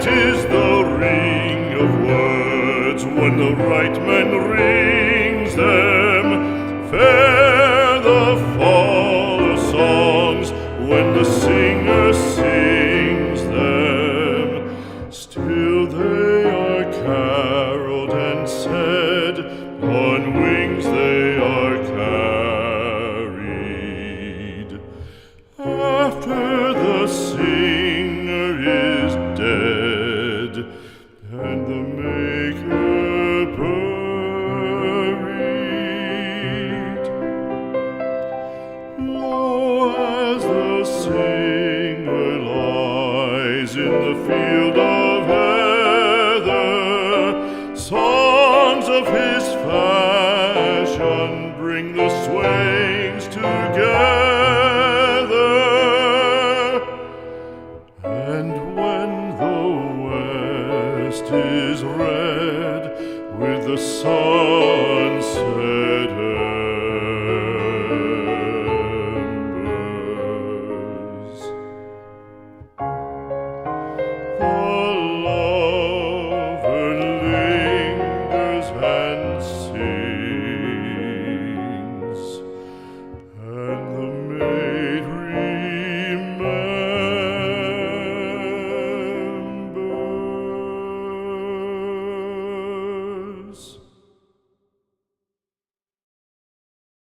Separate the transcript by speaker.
Speaker 1: Sweet is the ring of words when the right man rings them. Fair the fall of songs when the singer sings them. Still they are caroled and said, on wings they are carried. After the singer is dead and the maker buried, lo, as the singer lies in the field of heather, songs of his fashion bring the swains together. And when the west is red with the sun